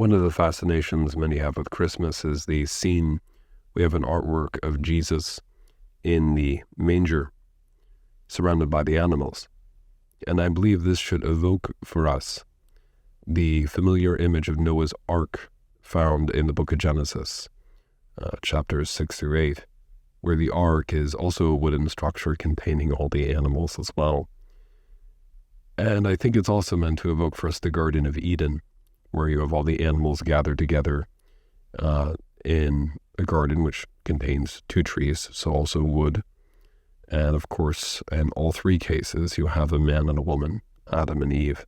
One of the fascinations many have with Christmas is the scene. We have an artwork of Jesus in the manger, surrounded by the animals. And I believe this should evoke for us the familiar image of Noah's Ark found in the book of Genesis, chapters 6 through 8, where the ark is also a wooden structure containing all the animals as well. And I think it's also meant to evoke for us the Garden of Eden, where you have all the animals gathered together in a garden which contains two trees, so also wood. And of course, in all three cases, you have a man and a woman, Adam and Eve.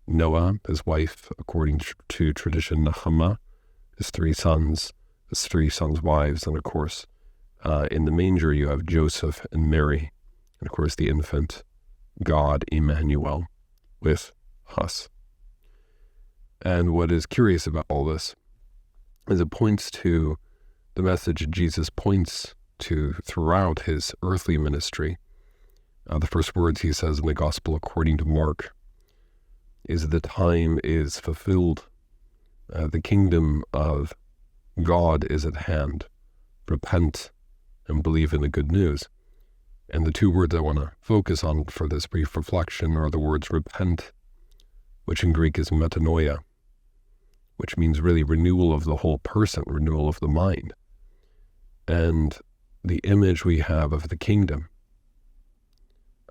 Noah, his wife, according to tradition, Nahama, his three sons, wives, and of course, in the manger you have Joseph and Mary, and of course the infant, God, Emmanuel, with us. And what is curious about all this is it points to the message Jesus points to throughout his earthly ministry. The first words he says in the Gospel according to Mark is the time is fulfilled. The kingdom of God is at hand. Repent and believe in the good news. And the two words I want to focus on for this brief reflection are the words repent, which in Greek is metanoia, which means really renewal of the whole person, renewal of the mind. And the image we have of the kingdom,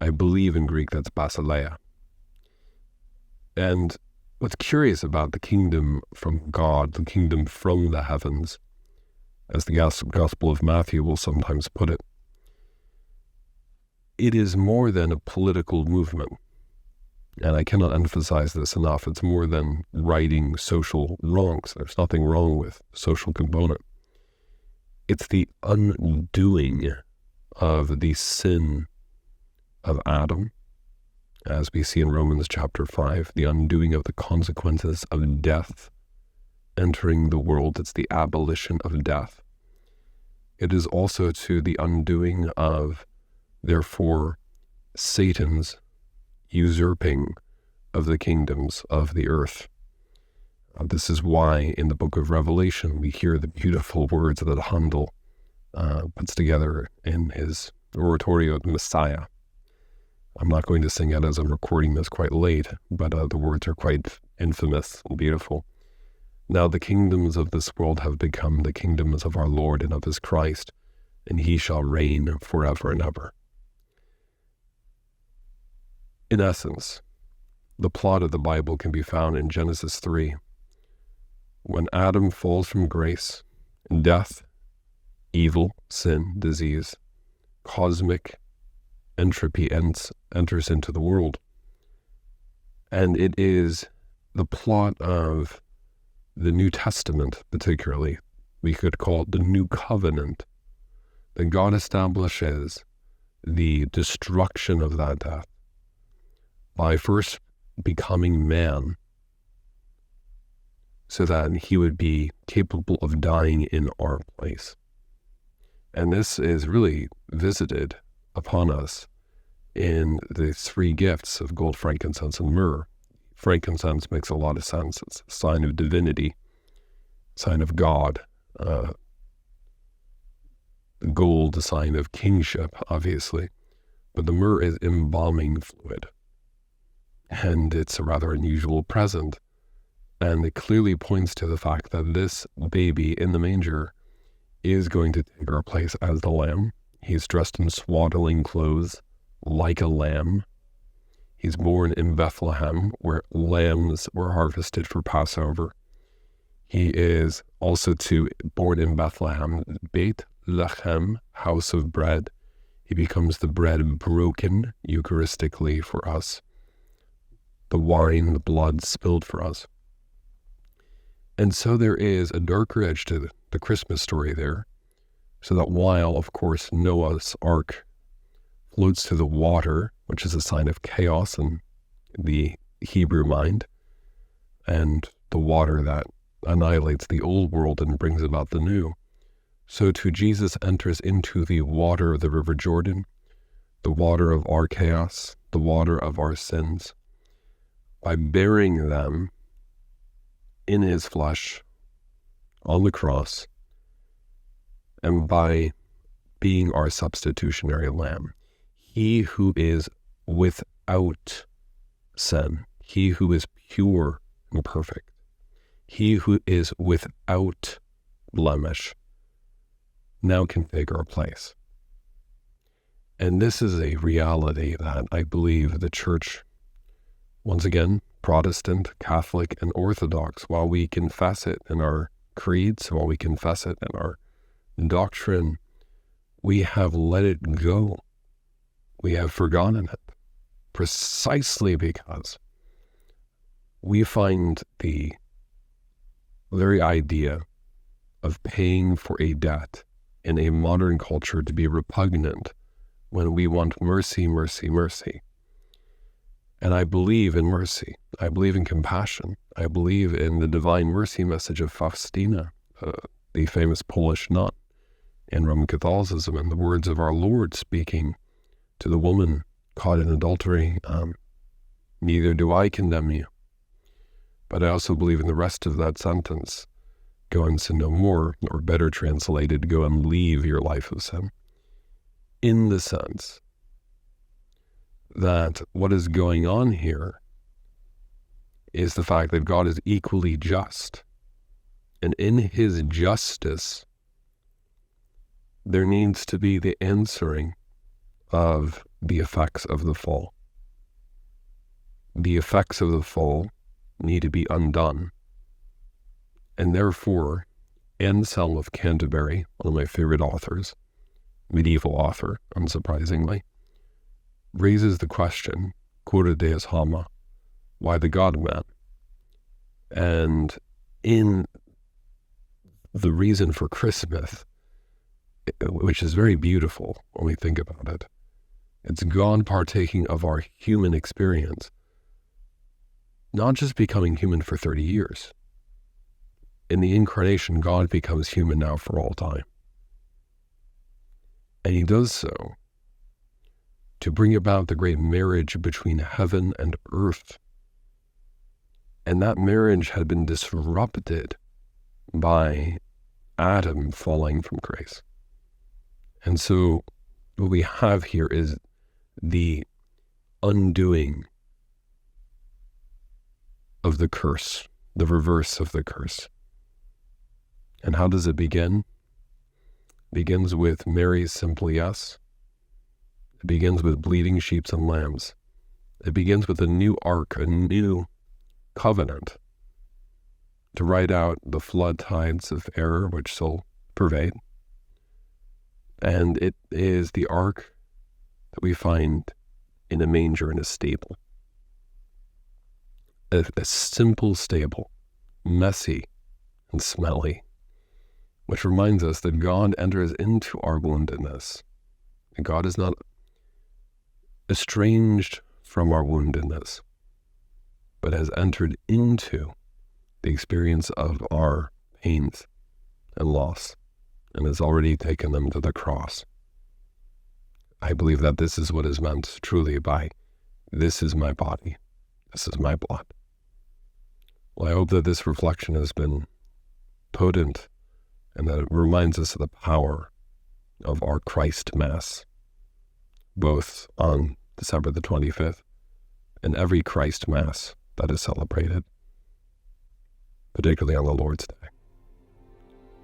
I believe in Greek that's basileia. And what's curious about the kingdom from God, the kingdom from the heavens, as the Gospel of Matthew will sometimes put it, it is more than a political movement. And I cannot emphasize this enough. It's more than righting social wrongs. There's nothing wrong with social component. It's the undoing of the sin of Adam, as we see in Romans chapter 5, the undoing of the consequences of death entering the world. It's the abolition of death. It is also to the undoing of, therefore, Satan's usurping of the kingdoms of the earth. This is why in the book of Revelation we hear the beautiful words that Handel puts together in his oratorio, the Messiah. I'm not going to sing it as I'm recording this quite late, but the words are quite infamous and beautiful. Now the kingdoms of this world have become the kingdoms of our Lord and of his Christ, and he shall reign forever and ever. In essence, the plot of the Bible can be found in Genesis 3. When Adam falls from grace, death, evil, sin, disease, cosmic entropy enters into the world. And it is the plot of the New Testament, particularly, we could call it the New Covenant, that God establishes the destruction of that death by first becoming man, so that he would be capable of dying in our place. And this is really visited upon us in the three gifts of gold, frankincense, and myrrh. Frankincense makes a lot of sense. It's a sign of divinity, sign of God. Gold, a sign of kingship, obviously. But the myrrh is embalming fluid. And it's a rather unusual present. And it clearly points to the fact that this baby in the manger is going to take our place as the lamb. He's dressed in swaddling clothes like a lamb. He's born in Bethlehem, where lambs were harvested for Passover. He is also born in Bethlehem, Bethlehem, house of bread. He becomes the bread broken Eucharistically for us, the wine, the blood spilled for us. And so there is a darker edge to the Christmas story there, so that while, of course, Noah's Ark floats through the water, which is a sign of chaos in the Hebrew mind, and the water that annihilates the old world and brings about the new, so too Jesus enters into the water of the River Jordan, the water of our chaos, the water of our sins, by bearing them in his flesh on the cross, and by being our substitutionary lamb, he who is without sin, he who is pure and perfect, he who is without blemish, now can take our place. And this is a reality that I believe the church, once again, Protestant, Catholic, and Orthodox, while we confess it in our creeds, while we confess it in our doctrine, we have let it go. We have forgotten it, precisely because we find the very idea of paying for a debt in a modern culture to be repugnant when we want mercy, mercy, mercy. And I believe in mercy. I believe in compassion. I believe in the divine mercy message of Faustina, the famous Polish nun in Roman Catholicism, and the words of our Lord speaking to the woman caught in adultery, neither do I condemn you. But I also believe in the rest of that sentence, go and sin no more, or better translated, go and leave your life of sin. In the sense that what is going on here is the fact that God is equally just. And in his justice, there needs to be the answering of the effects of the fall. The effects of the fall need to be undone. And therefore, Anselm of Canterbury, one of my favorite authors, medieval author, unsurprisingly, raises the question, Cura Deus Homo, why the God-man? And in the reason for Christmas, which is very beautiful when we think about it, it's God partaking of our human experience, not just becoming human for 30 years. In the incarnation, God becomes human now for all time. And he does so to bring about the great marriage between heaven and earth. And that marriage had been disrupted by Adam falling from grace. And so what we have here is the undoing of the curse, the reverse of the curse. And how does it begin? It begins with Mary's simple yes. It begins with bleeding sheep and lambs. It begins with a new ark, a new covenant to ride out the flood tides of error which still pervade. And it is the ark that we find in a manger in a stable. A simple stable, messy and smelly, which reminds us that God enters into our woundedness. And God is not estranged from our woundedness, but has entered into the experience of our pains and loss, and has already taken them to the cross. I believe that this is what is meant truly by, this is my body, this is my blood. Well, I hope that this reflection has been potent and that it reminds us of the power of our Christ Mass, both on December the 25th and every Christ Mass that is celebrated, particularly on the Lord's Day.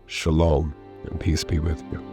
Shalom, and peace be with you.